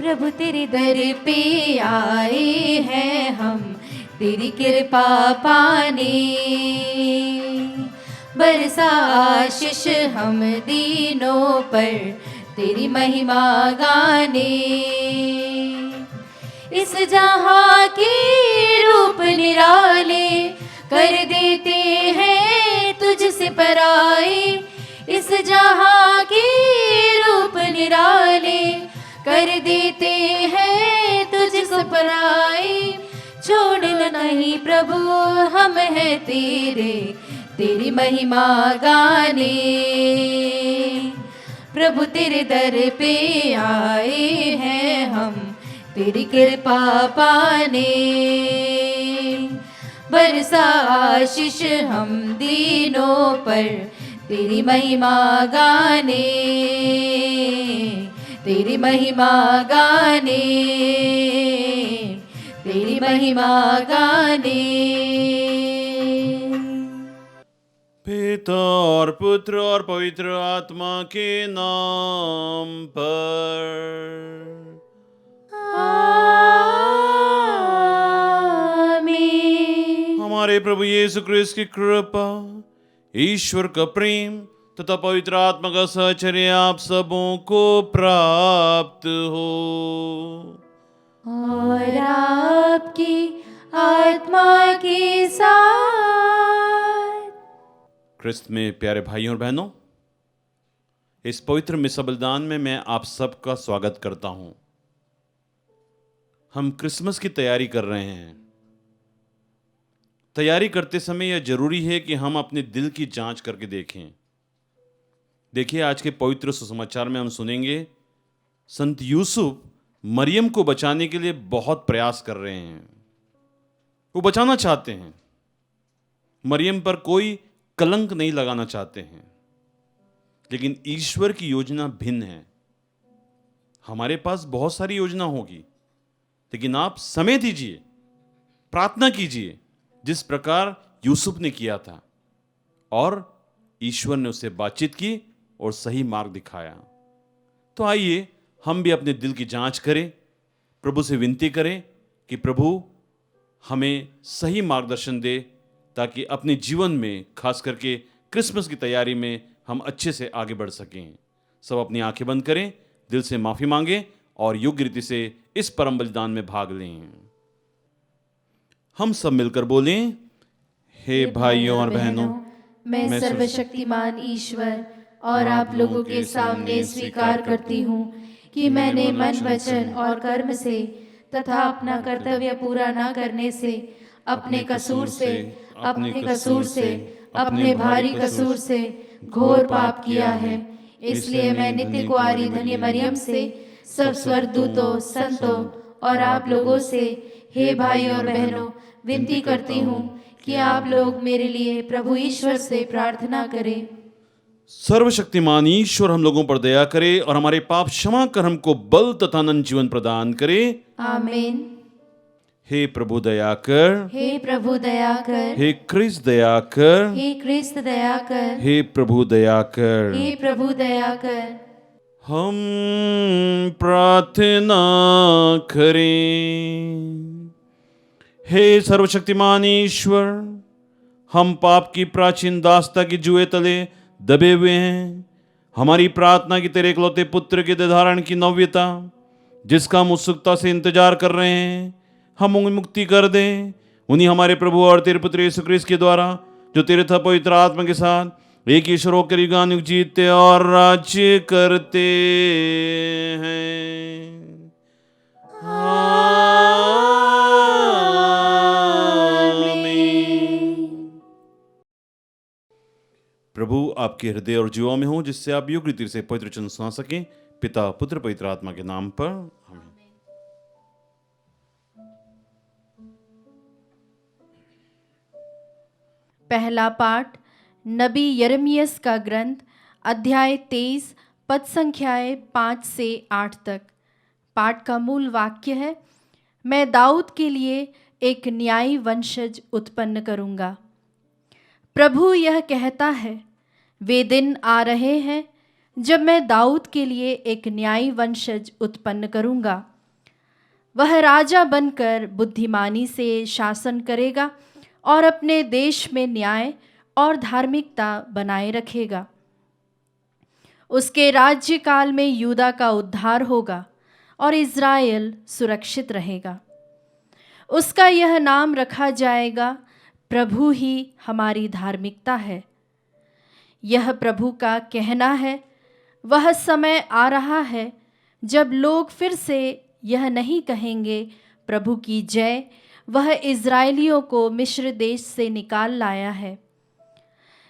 प्रभु तेरे दर पे आए हैं हम तेरी कृपा पाने, बरसा आशीष हम दीनों पर तेरी महिमा गाने। इस जहां के रूप निराले कर देते हैं तुझसे पराए, इस जहां के रूप निराले कर देते हैं तुझसे पराए। छोड़ नहीं प्रभु हम हैं तेरे, तेरी महिमा गाने। प्रभु तेरे दर पे आए हैं हम तेरी कृपा पाने, बरसा आशीष हम दीनों पर तेरी महिमा गाने, तेरी महिमा गाने, तेरी महिमा गाने। पिता और पुत्र और पवित्र आत्मा के नाम पर। आमीन। हमारे प्रभु यीशु क्रिस्त की कृपा, ईश्वर का प्रेम तथा पवित्र आत्मा का सहचर्य आप सबों को प्राप्त हो। और आपकी आत्मा के साथ। क्रिस्त में प्यारे भाइयों और बहनों, इस पवित्र मिसा बलिदान में मैं आप सबका स्वागत करता हूं। हम क्रिसमस की तैयारी कर रहे हैं। तैयारी करते समय यह जरूरी है कि हम अपने दिल की जांच करके देखें। देखिए, आज के पवित्र सुसमाचार में हम सुनेंगे संत यूसुफ मरियम को बचाने के लिए बहुत प्रयास कर रहे हैं। वो बचाना चाहते हैं, मरियम पर कोई कलंक नहीं लगाना चाहते हैं, लेकिन ईश्वर की योजना भिन्न है। हमारे पास बहुत सारी योजना होगी, लेकिन आप समय दीजिए, प्रार्थना कीजिए जिस प्रकार यूसुफ ने किया था, और ईश्वर ने उससे बातचीत की और सही मार्ग दिखाया। तो आइए हम भी अपने दिल की जांच करें, प्रभु से विनती करें कि प्रभु हमें सही मार्गदर्शन दे, ताकि अपने जीवन में, खास करके क्रिसमस की तैयारी में, हम अच्छे से आगे बढ़ सकें। सब अपनी आंखें बंद करें, दिल से माफी मांगें और योग्य रीति से इस परम बलिदान में भाग लें। हम सब मिलकर बोलें, हे भाइयों और बहनों, मैं सर्वशक्तिमान ईश्वर और आप लोगों के सामने स्वीकार करती हूँ कि मैंने मन, वचन और कर्म से तथा अपना कर्तव्य पूरा न करने से, अपने कसूर से, अपने भारी कसूर से घोर पाप किया है। इसलिए मैं नित्य कुआरी धन्य मरियम से, सब स्वर्गदूतों, संतों और आप लोगों से, हे भाइयों और बहनों, विनती करती हूँ कि आप लोग मेरे लिए प्रभु ईश्वर से प्रार्थना करें। सर्वशक्तिमान ईश्वर हम लोगों पर दया करे और हमारे पाप क्षमा कर हमको बल तथा अनंत जीवन प्रदान करे। आमीन। हे प्रभु दया कर, हे प्रभु दया कर, हे क्रिस्त दया कर, हे क्रिस्त दया कर, हे प्रभु दया कर। हे प्रभु दया कर। हम प्रार्थना करें। हे सर्वशक्तिमान ईश्वर, हम पाप की प्राचीन दास्ता की जुए तले दबे हुए हैं। हमारी प्रार्थना की तेरे इकलौते पुत्र के धारण की नव्यता, जिसका हम उत्सुकता से इंतजार कर रहे हैं, हम उन्हें मुक्ति कर दें। उन्हीं हमारे प्रभु और तेरे पुत्र यीशु क्रिस्त के द्वारा, जो तेरे था पवित्र आत्मा के साथ एक ईश्वर होकर युगानुग जीते और राज्य करते हैं। आमीन। प्रभु आपके हृदय और जीवों में हो, जिससे आप योग्य रीति से पवित्र वचन सुना सकें। पिता, पुत्र, पवित्र आत्मा के नाम पर आमीन। पहला पाठ नबी यिर्मयाह का ग्रंथ, अध्याय 23, पद संख्याएं 5 से 8 तक। पाठ का मूल वाक्य है, मैं दाऊद के लिए एक न्यायी वंशज उत्पन्न करूंगा। प्रभु यह कहता है, वे दिन आ रहे हैं जब मैं दाऊद के लिए एक न्यायी वंशज उत्पन्न करूंगा, वह राजा बनकर बुद्धिमानी से शासन करेगा और अपने देश में न्याय और धार्मिकता बनाए रखेगा। उसके राज्यकाल में यूदा का उद्धार होगा और इज़राइल सुरक्षित रहेगा। उसका यह नाम रखा जाएगा, प्रभु ही हमारी धार्मिकता है। यह प्रभु का कहना है, वह समय आ रहा है जब लोग फिर से यह नहीं कहेंगे, प्रभु की जय, वह इज़राइलियों को मिस्र देश से निकाल लाया है।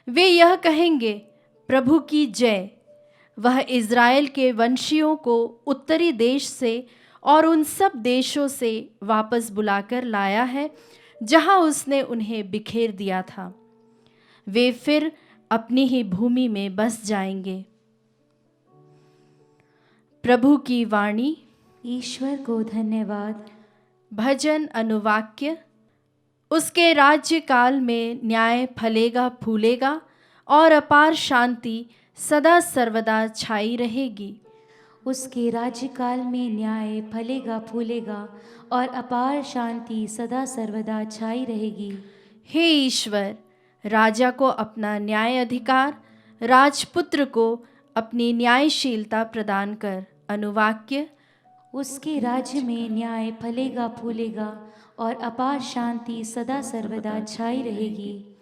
वे यह कहेंगे, प्रभु की जय, वह इज़राइल के वंशियों को उत्तरी देश से और उन सब देशों से वापस बुलाकर लाया है जहां उसने उन्हें बिखेर दिया था। वे फिर अपनी ही भूमि में बस जाएंगे। प्रभु की वाणी। ईश्वर को धन्यवाद। भजन अनुवाक्य। उसके राज्यकाल में न्याय फलेगा फूलेगा और अपार शांति सदा सर्वदा छाई रहेगी। उसके राज्यकाल में न्याय फलेगा फूलेगा और अपार शांति सदा सर्वदा छाई रहेगी। हे ईश्वर, राजा को अपना न्याय अधिकार, राजपुत्र को अपनी न्यायशीलता प्रदान कर। अनुवाक्य। उसके राज्य में न्याय फलेगा फूलेगा और अपार शांति सदा सर्वदा छाई रहेगी।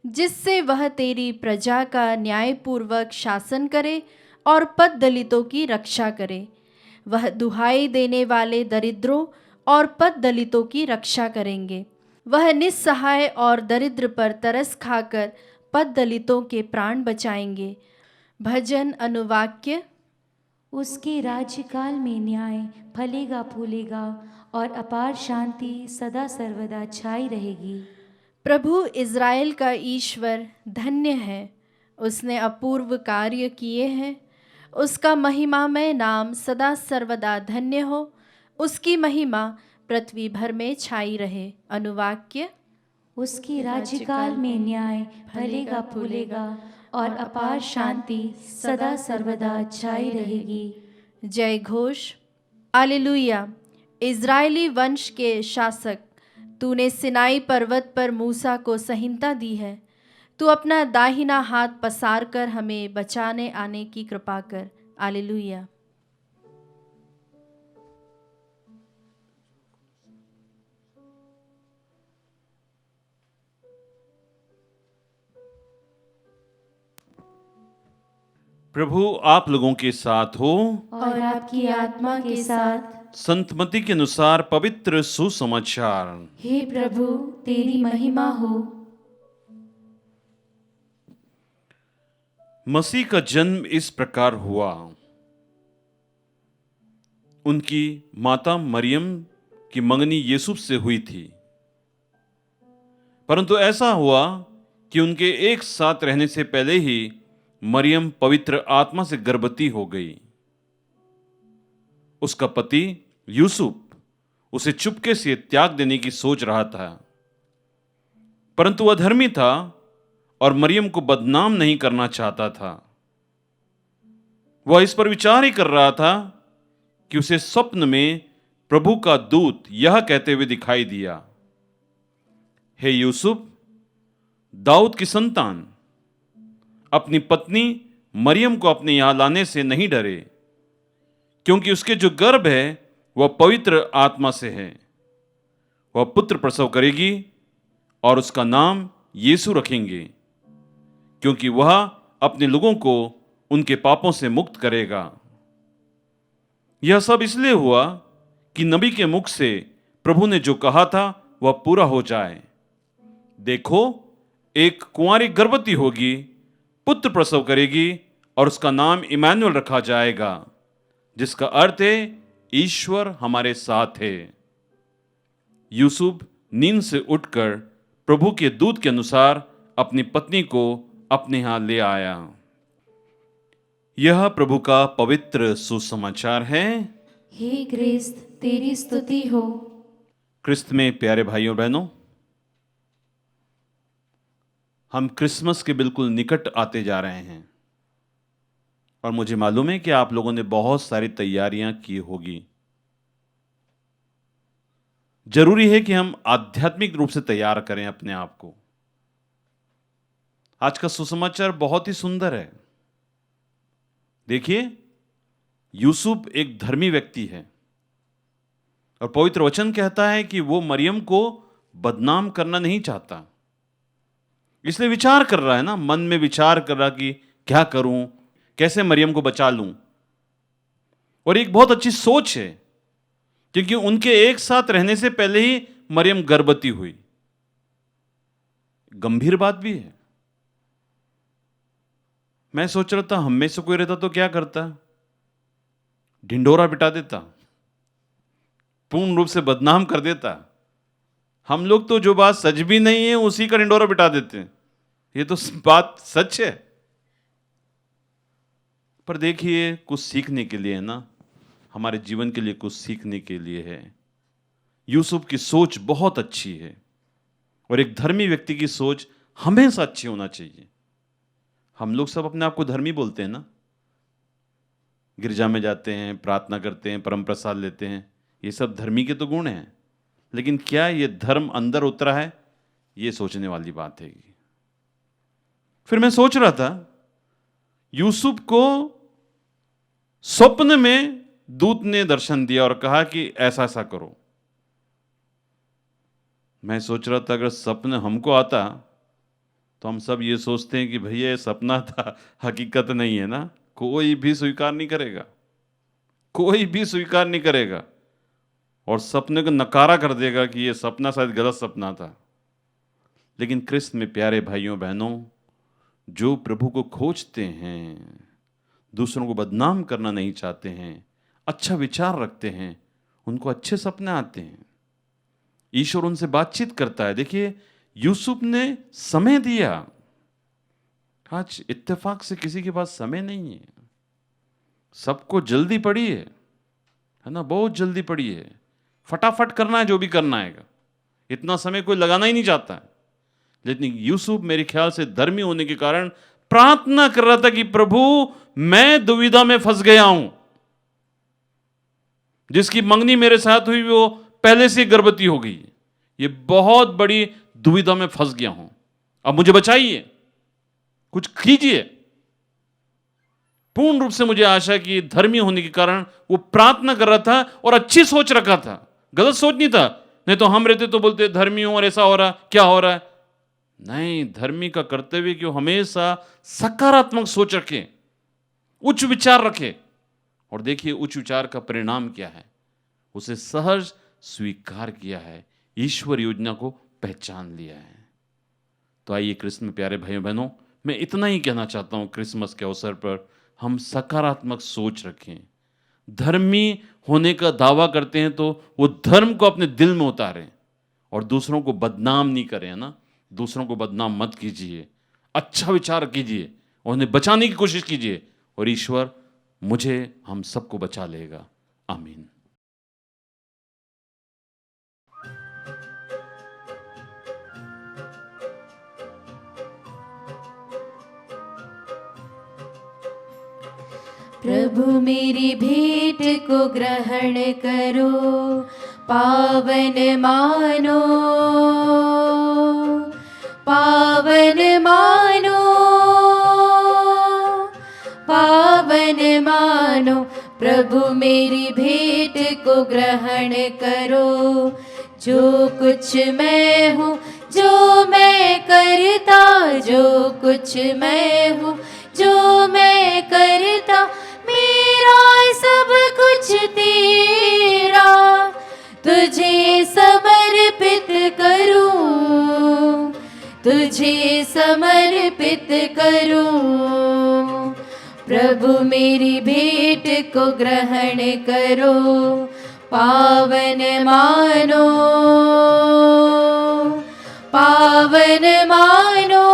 जिससे वह तेरी प्रजा का न्यायपूर्वक शासन करे और पद दलितों की रक्षा करे। वह दुहाई देने वाले दरिद्रों और पद दलितों की रक्षा करेंगे। वह निस्सहाय और दरिद्र पर तरस खाकर पद दलितों के प्राण बचाएंगे। भजन अनुवाक्य। उसके राज्यकाल में न्याय फलेगा फूलेगा और अपार शांति सदा सर्वदा छाई रहेगी। प्रभु इज़राइल का ईश्वर धन्य है, उसने अपूर्व कार्य किए हैं। उसका महिमामय नाम सदा सर्वदा धन्य हो। उसकी महिमा पृथ्वी भर में छाई रहे। अनुवाक्य। उसके राज्यकाल में न्याय फलेगा फूलेगा और अपार शांति सदा सर्वदा छाई रहेगी। जय घोष। हालेलुया। इज़राइली वंश के शासक, तूने सिनाई पर्वत पर मूसा को संहिता दी है। तू अपना दाहिना हाथ पसार कर हमें बचाने आने की कृपा कर। हालेलुया। प्रभु आप लोगों के साथ हो और आपकी आत्मा के साथ। संत मत्ती के अनुसार पवित्र सुसमाचार। हे प्रभु, तेरी महिमा हो। मसीह का जन्म इस प्रकार हुआ। उनकी माता मरियम की मंगनी यूसुफ से हुई थी, परंतु ऐसा हुआ कि उनके एक साथ रहने से पहले ही मरियम पवित्र आत्मा से गर्भवती हो गई। उसका पति यूसुफ उसे चुपके से त्याग देने की सोच रहा था, परंतु वह धर्मी था और मरियम को बदनाम नहीं करना चाहता था। वह इस पर विचार ही कर रहा था कि उसे स्वप्न में प्रभु का दूत यह कहते हुए दिखाई दिया, हे यूसुफ, दाऊद की संतान, अपनी पत्नी मरियम को अपने यहां लाने से नहीं डरे, क्योंकि उसके जो गर्भ है वह पवित्र आत्मा से है। वह पुत्र प्रसव करेगी और उसका नाम यीशु रखेंगे, क्योंकि वह अपने लोगों को उनके पापों से मुक्त करेगा। यह सब इसलिए हुआ कि नबी के मुख से प्रभु ने जो कहा था वह पूरा हो जाए। देखो, एक कुंवारी गर्भवती होगी, पुत्र प्रसव करेगी और उसका नाम इमैनुअल रखा जाएगा, जिसका अर्थ है ईश्वर हमारे साथ है। यूसुफ नींद से उठकर प्रभु के दूत के अनुसार अपनी पत्नी को अपने यहां ले आया। यह प्रभु का पवित्र सुसमाचार है। हे क्रिस्त, तेरी स्तुति हो। क्रिस्त में प्यारे भाइयों बहनों, हम क्रिसमस के बिल्कुल निकट आते जा रहे हैं और मुझे मालूम है कि आप लोगों ने बहुत सारी तैयारियां की होगी। जरूरी है कि हम आध्यात्मिक रूप से तैयार करें अपने आप को। आज का सुसमाचार बहुत ही सुंदर है। देखिए, यूसुफ एक धर्मी व्यक्ति है और पवित्र वचन कहता है कि वो मरियम को बदनाम करना नहीं चाहता, इसलिए विचार कर रहा है ना, मन में विचार कर रहा कि क्या करूं, कैसे मरियम को बचा लूं। और एक बहुत अच्छी सोच है, क्योंकि उनके एक साथ रहने से पहले ही मरियम गर्भवती हुई। गंभीर बात भी है। मैं सोच रहा था हम में से कोई रहता तो क्या करता, ढिंढोरा पिटा देता, पूर्ण रूप से बदनाम कर देता। हम लोग तो जो बात सच भी नहीं है उसी का ढिंढोरा पिटा देते हैं। ये तो बात सच है। पर देखिए, कुछ सीखने के लिए है ना, हमारे जीवन के लिए कुछ सीखने के लिए है। यूसुफ की सोच बहुत अच्छी है और एक धर्मी व्यक्ति की सोच हमेशा अच्छी होना चाहिए। हम लोग सब अपने आप को धर्मी बोलते हैं ना, गिरजा में जाते हैं, प्रार्थना करते हैं, परम प्रसाद लेते हैं, ये सब धर्मी के तो गुण हैं। लेकिन क्या ये धर्म अंदर उतरा है, ये सोचने वाली बात है। फिर मैं सोच रहा था, यूसुफ को स्वप्न में दूत ने दर्शन दिया और कहा कि ऐसा ऐसा करो। मैं सोच रहा था अगर सपना हमको आता तो हम सब ये सोचते हैं कि भैया ये सपना था, हकीकत नहीं है ना। कोई भी स्वीकार नहीं करेगा, कोई भी स्वीकार नहीं करेगा और सपने को नकारा कर देगा कि ये सपना शायद गलत सपना था। लेकिन कृष्ण में प्यारे भाइयों बहनों, जो प्रभु को खोजते हैं, दूसरों को बदनाम करना नहीं चाहते हैं, अच्छा विचार रखते हैं, उनको अच्छे सपने आते हैं। ईश्वर उनसे बातचीत करता है। देखिए, यूसुफ ने समय दिया। आज इत्तेफाक से किसी के पास समय नहीं है, सबको जल्दी पड़ी है ना, बहुत जल्दी पड़ी है, फटाफट करना है जो भी करना है, इतना समय कोई लगाना ही नहीं चाहता है। लेकिन यूसुफ मेरे ख्याल से धर्मी होने के कारण प्रार्थना कर रहा था कि प्रभु मैं दुविधा में फंस गया हूं, जिसकी मंगनी मेरे साथ हुई वो पहले से गर्भवती हो गई, ये बहुत बड़ी दुविधा में फंस गया हूं, अब मुझे बचाइए, कुछ कीजिए। पूर्ण रूप से मुझे आशा है कि धर्मी होने के कारण वो प्रार्थना कर रहा था और अच्छी सोच रखा था, गलत सोच नहीं था। नहीं तो हम रहते तो बोलते धर्मी हूं और ऐसा हो रहा, क्या हो रहा है। नहीं, धर्मी का कर्तव्य कि वो हमेशा सकारात्मक सोच रखे, उच्च विचार रखे। और देखिए उच्च विचार का परिणाम क्या है, उसे सहज स्वीकार किया है, ईश्वर योजना को पहचान लिया है। तो आइए कृष्ण में प्यारे भाइयों बहनों, मैं इतना ही कहना चाहता हूं, क्रिसमस के अवसर पर हम सकारात्मक सोच रखें। धर्मी होने का दावा करते हैं तो वो धर्म को अपने दिल में उतारें और दूसरों को बदनाम नहीं करें, है ना। दूसरों को बदनाम मत कीजिए, अच्छा विचार कीजिए और उन्हें बचाने की कोशिश कीजिए और ईश्वर मुझे हम सबको बचा लेगा। आमीन। प्रभु मेरी भेंट को ग्रहण करो, पावन मानो, पावन मानो, पावन मानो। प्रभु मेरी भेंट को ग्रहण करो, जो कुछ मैं हूँ, जो मैं करता, जो कुछ मैं हूँ, जो मैं करता, मेरा सब कुछ तेरा, तुझे समर्पित करूं, तुझे समर्पित करूं। प्रभु मेरी भेंट को ग्रहण करो, पावन मानो, पावन मानो,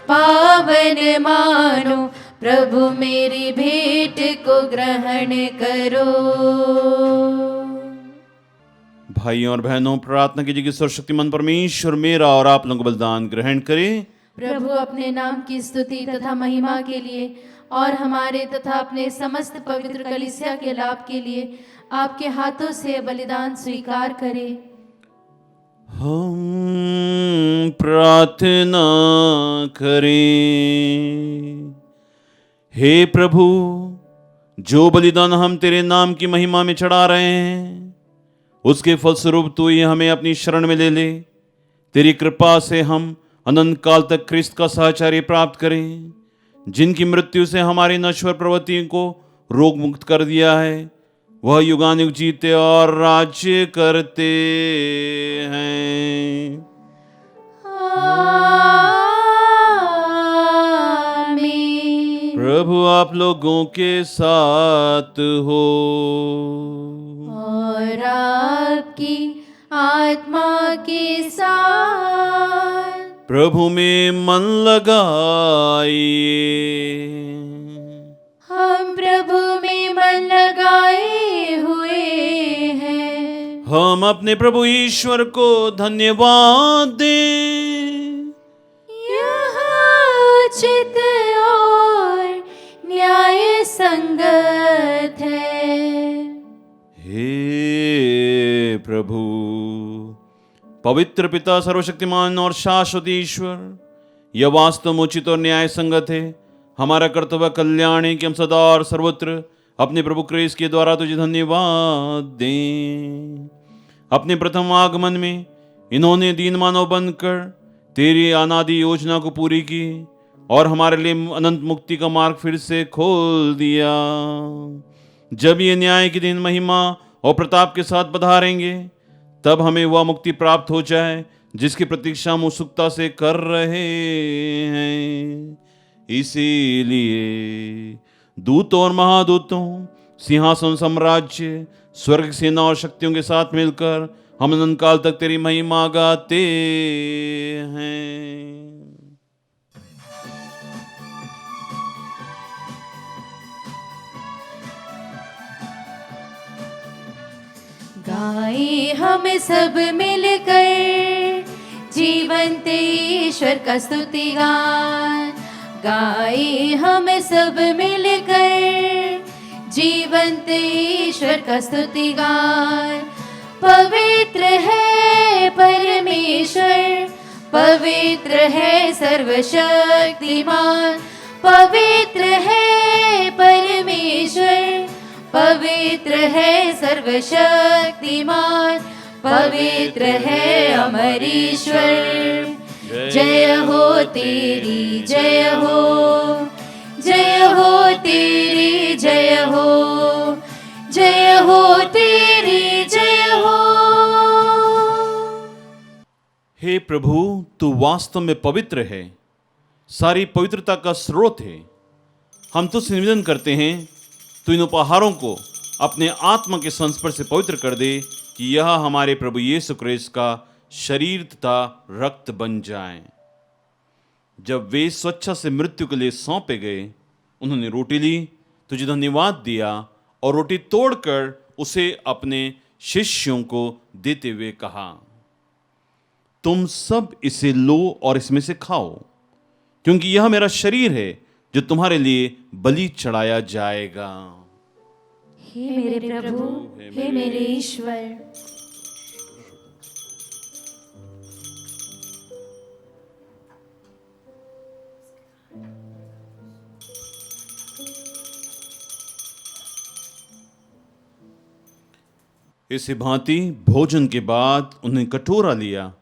पावन मानो। प्रभु मेरी भेंट को ग्रहण करो। भाइयों और बहनों, प्रार्थना कीजिए कि सर्वशक्तिमान परमेश्वर मेरा और आप लोगों को बलिदान ग्रहण करे। प्रभु अपने नाम की स्तुति तथा महिमा के लिए और हमारे तथा अपने समस्त पवित्र कलीसिया के लाभ के लिए आपके हाथों से बलिदान स्वीकार करें। हम प्रार्थना करें। हे प्रभु, जो बलिदान हम तेरे नाम की महिमा में चढ़ा रहे हैं, उसके फलस्वरूप तू ये हमें अपनी शरण में ले ले। तेरी कृपा से हम अनंत काल तक क्रिस्त का सहचर्य प्राप्त करें, जिनकी मृत्यु से हमारी नश्वर प्रवृत्ति को रोग मुक्त कर दिया है। वह युगानुयुग जीते और राज्य करते हैं। आमीन। प्रभु आप लोगों के साथ हो और आपकी आत्मा के साथ। प्रभु में मन लगाइए। हम प्रभु में मन लगाए हुए हैं। हम अपने प्रभु ईश्वर को धन्यवाद दें। यह उचित और न्याय संगत है। हे प्रभु, पवित्र पिता, सर्वशक्तिमान और शाश्वत ईश्वर, यह वास्तव उचित और न्याय संगत है। हमारा कर्तव्य कल्याण है कि हम सदा और सर्वत्र अपने प्रभु क्रिस्त के द्वारा तुझे धन्यवाद दें। अपने प्रथम आगमन में इन्होंने दीन मानव बनकर तेरी अनादि योजना को पूरी की और हमारे लिए अनंत मुक्ति का मार्ग फिर से खोल दिया। जब ये न्याय के दिन महिमा और प्रताप के साथ पधारेंगे, तब हमें वह मुक्ति प्राप्त हो जाए जिसकी प्रतीक्षा हम उत्सुकता से कर रहे हैं। इसीलिए दूतों और महादूतों, सिंहासन, साम्राज्य, स्वर्ग सेना और शक्तियों के साथ मिलकर हम अनंत काल तक तेरी महिमा गाते हैं। गाए हम सब मिलकर जीवंत ईश्वर का स्तुति गान। गाए हम सब मिलकर जीवंत ईश्वर का स्तुति गान। पवित्र है परमेश्वर, पवित्र है सर्वशक्तिमान। पवित्र है परमेश्वर, पवित्र है सर्वशक्तिमान। पवित्र है अमर ईश्वर। जय हो तेरी जय हो, जय हो तेरी जय हो, जय हो तेरी जय हो। हे प्रभु, तू वास्तव में पवित्र है, सारी पवित्रता का स्रोत है। हम तुझसे निवेदन करते हैं, तू इन उपहारों को अपने आत्मा के संस्पर्श से पवित्र कर दे कि यह हमारे प्रभु यीशु क्रिस्त का शरीर तथा रक्त बन जाए। जब वे स्वेच्छा से मृत्यु के लिए सौंपे गए, उन्होंने रोटी ली, तुझे धन्यवाद दिया और रोटी तोड़कर उसे अपने शिष्यों को देते हुए कहा, तुम सब इसे लो और इसमें से खाओ, क्योंकि यह मेरा शरीर है जो तुम्हारे लिए बलि चढ़ाया जाएगा। हे मेरे प्रभु, हे मेरे ईश्वर। इसी भांति भोजन के बाद उन्हें कटोरा लिया,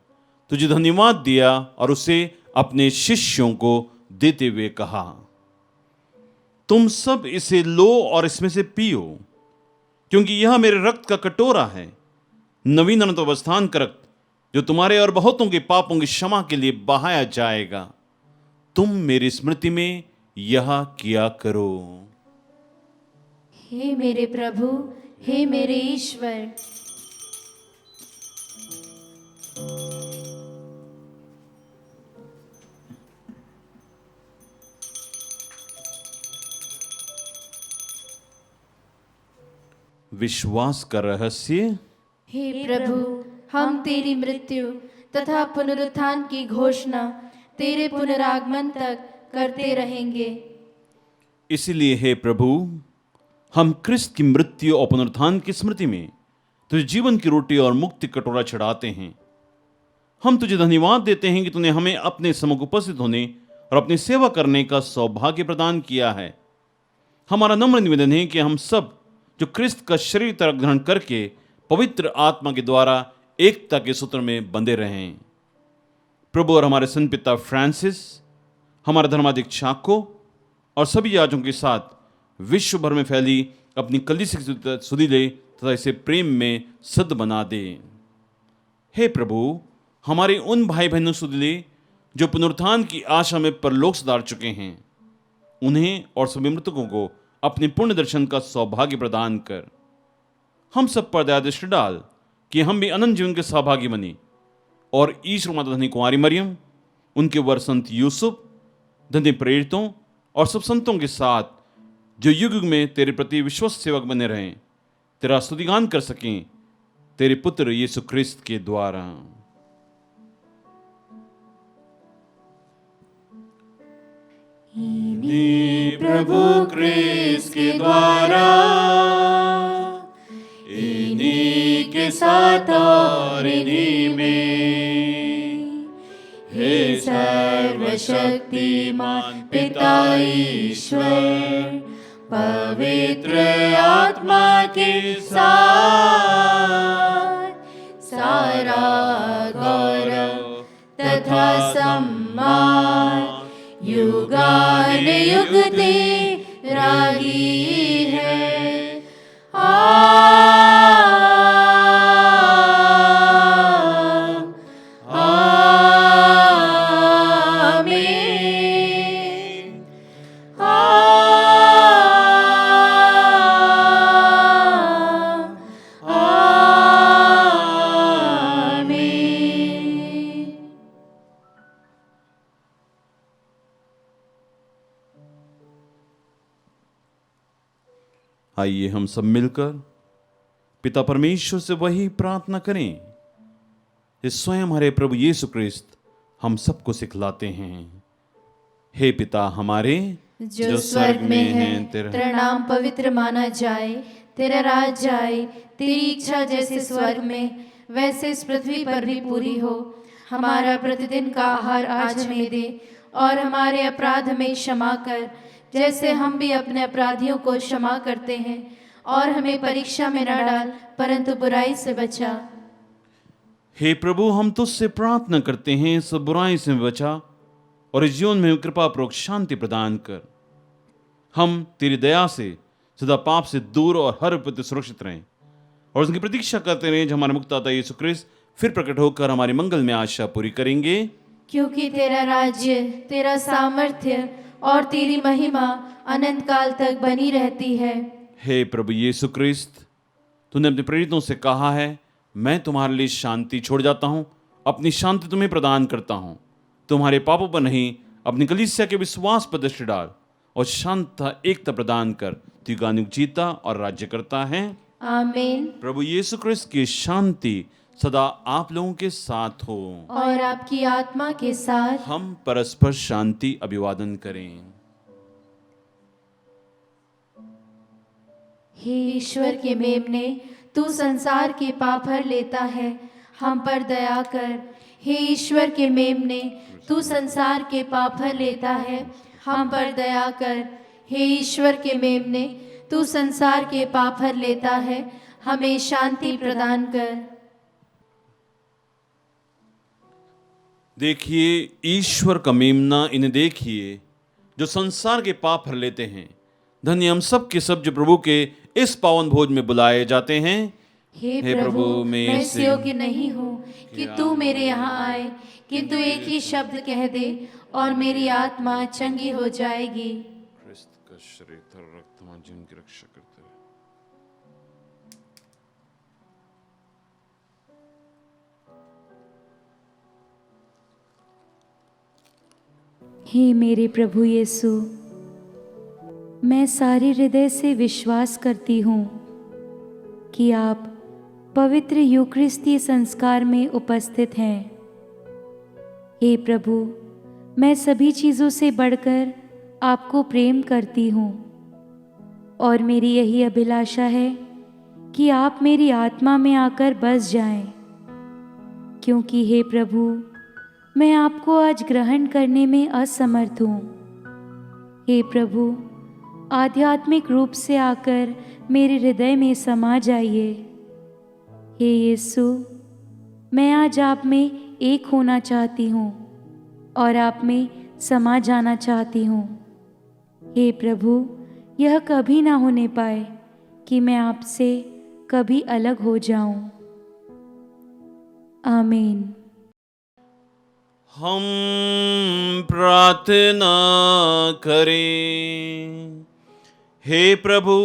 तुझे धन्यवाद दिया और उसे अपने शिष्यों को देते हुए कहा, तुम सब इसे लो और इसमें से पियो, क्योंकि यह मेरे रक्त का कटोरा है, नवीन अनंत अवस्थान का रक्त, जो तुम्हारे और बहुतों के पापों की क्षमा के लिए बहाया जाएगा। तुम मेरी स्मृति में यह किया करो। हे मेरे प्रभु, हे मेरे ईश्वर। विश्वास का रहस्य। हे प्रभु, हम तेरी मृत्यु तथा पुनरुत्थान की घोषणा तेरे पुनरागमन तक करते रहेंगे। इसीलिए हे प्रभु, हम क्रिस्त की मृत्यु और पुनरुत्थान की स्मृति में तुझे जीवन की रोटी और मुक्ति कटोरा चढ़ाते हैं। हम तुझे धन्यवाद देते हैं कि तूने हमें अपने सम्मुख उपस्थित होने और अपनी सेवा करने का सौभाग्य प्रदान किया है। हमारा नम्र निवेदन है कि हम सब जो क्रिस्त का शरीर तरह ग्रहण करके पवित्र आत्मा के द्वारा एकता के सूत्र में बंधे रहें। प्रभु और हमारे संत पिता फ्रांसिस, हमारे धर्माध्यक्ष चाको और सभी याजकों के साथ विश्व भर में फैली अपनी कलीसिया की सुधि ले तथा इसे प्रेम में सिद्ध बना दे। हे प्रभु, हमारे उन भाई बहनों सुधि ले जो पुनरुत्थान की आशा में परलोक सुधार चुके हैं, उन्हें और सभी मृतकों को अपने पुण्य दर्शन का सौभाग्य प्रदान कर। हम सब पर दया दृष्टि डाल कि हम भी अनंत जीवन के सहभागी बने और ईश्वर माता धन्य कुंवारी मरियम, उनके वर संत यूसुफ, धन्य प्रेरितों और सब संतों के साथ जो युग युग में तेरे प्रति विश्वस्त सेवक बने रहें, तेरा स्तुतिगान कर सकें तेरे पुत्र यीशु क्रिस्त के द्वारा। इन्हीं प्रभु क्रिस्त के द्वारा, इन्हीं के साथ और इन्हीं में, हे सर्वशक्तिमान पिता ईश्वर, पवित्र आत्मा के साथ सारा गौरव तथा सम्मान युगान युग तेरा ही है। आइए हम सब मिलकर पिता परमेश्वर से वही प्रार्थना करें कि स्वयं हमारे प्रभु यीशु क्रिस्त हम सबको सिखलाते हैं। हे पिता हमारे जो स्वर्ग में है, तेरा नाम पवित्र माना जाए, तेरा राज आए, तेरी इच्छा जैसे स्वर्ग में वैसे इस पृथ्वी पर भी पूरी हो। हमारा प्रतिदिन का आहार आज हमें दे और हमारे अपराध में क्षमा कर, जैसे हम भी अपने अपराधियों को क्षमा करते हैं, और हमें परीक्षा में न डाल परंतु बुराई से बचा। हे प्रभु, हम तुझसे प्रार्थना करते हैं, सब बुराई से बचा और इस जीवन में कृपा पूर्वक शांति प्रदान कर। हम तेरी दया से सदा पाप से दूर और हर विपत्ति सुरक्षित रहें और उसकी प्रतीक्षा करते रहें जो हमारे मुक्तिदाता यीशु क्रिस्त फिर प्रकट होकर हमारी मंगल में आशा पूरी करेंगे। क्योंकि तेरा राज्य, तेरा सामर्थ्य और तेरी महिमा अनंत काल तक बनी रहती है। हे प्रभु यीशु क्रिस्त, तूने अपने प्रेरितों से कहा है, मैं तुम्हारे लिए शांति छोड़ जाता हूं, अपनी शांति तुम्हें प्रदान करता हूं। तुम्हारे पापों पर नहीं, अपनी कलीसिया के विश्वास पर दृष्टि डाल और शांतता एकता प्रदान कर। तू युगानुयुग जीता और राज्य करता है। आमीन। प्रभु यीशु क्रिस्त की शांति सदा आप लोगों के साथ हो और आपकी आत्मा के साथ। हम परस्पर शांति अभिवादन करें। हे ईश्वर के मेमने, तू संसार के पाप हर लेता है, हम पर दया कर। हे ईश्वर के मेमने, तू संसार के पाप हर लेता है, हम पर दया कर। हे ईश्वर के मेमने, तू संसार के पाप हर लेता है, हमें शांति प्रदान कर। देखिए ईश्वर का मेमना, इन्हें देखिए जो संसार के पाप हर लेते हैं। धन्य हम सब के सब जो प्रभु के इस पावन भोज में बुलाए जाते हैं। हे प्रभु, मैं इस योग्य नहीं हूँ कि तू मेरे यहाँ आए, किंतु एक ही शब्द कह दे और मेरी आत्मा चंगी हो जाएगी। क्रिस्त का शरीर और रक्त हमारे जीवन की रक्षा करते रहे। हे मेरे प्रभु यीशु, मैं सारे हृदय से विश्वास करती हूँ कि आप पवित्र यूकरिस्तीय संस्कार में उपस्थित हैं। हे प्रभु, मैं सभी चीज़ों से बढ़कर आपको प्रेम करती हूँ और मेरी यही अभिलाषा है कि आप मेरी आत्मा में आकर बस जाएं, क्योंकि हे प्रभु, मैं आपको आज ग्रहण करने में असमर्थ हूँ। हे प्रभु, आध्यात्मिक रूप से आकर मेरे हृदय में समा जाइए। हे यीशु, मैं आज आप में एक होना चाहती हूँ और आप में समा जाना चाहती हूँ। हे प्रभु, यह कभी ना होने पाए कि मैं आपसे कभी अलग हो जाऊं। आमीन। हम प्रार्थना करें। हे प्रभु,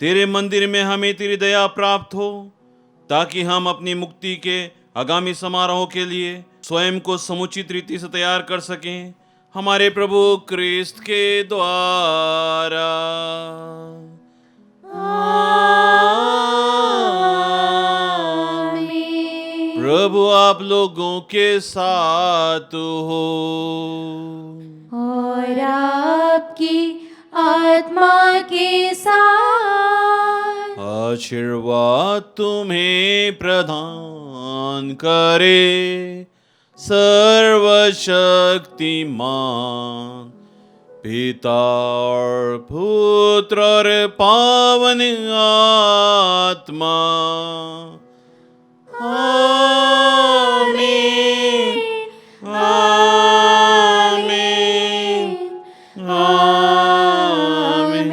तेरे मंदिर में हमें तेरी दया प्राप्त हो, ताकि हम अपनी मुक्ति के आगामी समारोह के लिए स्वयं को समुचित रीति से तैयार कर सकें, हमारे प्रभु क्रिस्त के द्वारा। आमीन। प्रभु आप लोगों के साथ हो और आपकी आत्मा के साथ। आशीर्वाद तुम्हें प्रदान करे सर्वशक्तिमान पिता और पुत्र और पावन आत्मा। आमीन। आमीन। आमीन।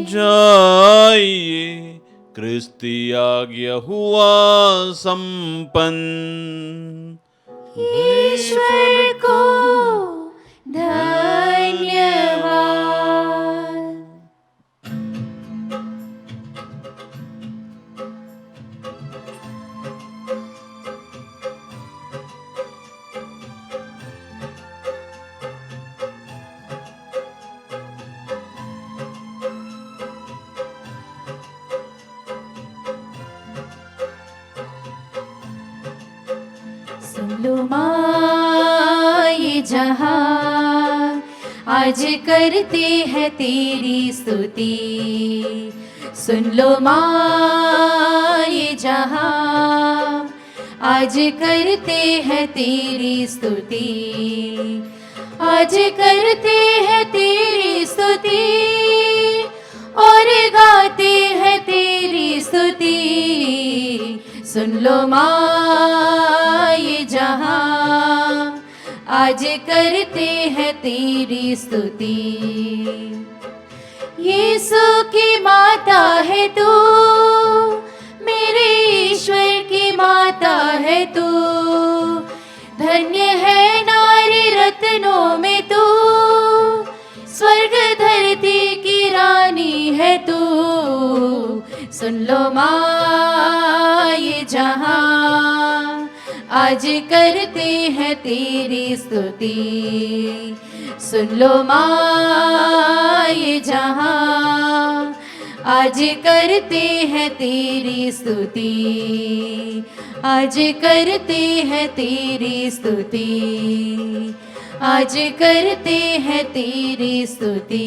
जाइए, क्रिस्ती आज्ञा हुआ संपन्न। ईश्वर को धन्यवाद। सुन लो माँ, ये जहां आज करते हैं तेरी स्तुति। सुन लो माँ, ये जहां आज करते हैं तेरी स्तुति। आज करते हैं तेरी स्तुति और गाते हैं तेरी स्तुति। सुन लो माँ, ये जहां आज करते हैं तेरी स्तुति। यीशु की माता है तू, मेरे ईश्वर की माता है तू। धन्य है नारी रत्नों में तू, स्वर्ग धरती की रानी है तू। सुन लो माँ, ये जहां आज करते हैं तेरी स्तुति। सुन लो माँ, ये जहां आज करते हैं तेरी स्तुति। आज करते हैं तेरी स्तुति। आज करते हैं तेरी स्तुति।